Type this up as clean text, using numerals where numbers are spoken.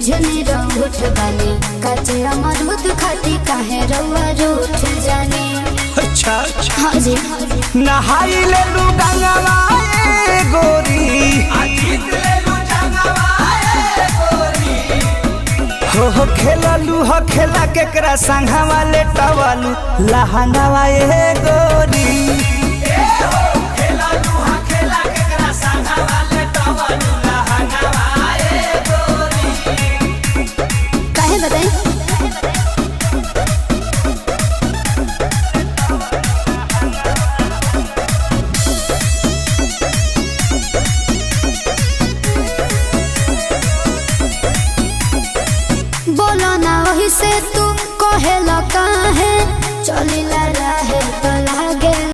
झुनझुनी रूठ बने कचे अमरूद खाती काहे रउआ रूठ जाने। अच्छा हाँ जी नहाई ले लू गंगवा ए गोरी हो खेललू हो खेला केकरा संघवा ले टवालू लहंगवा ए गोरी।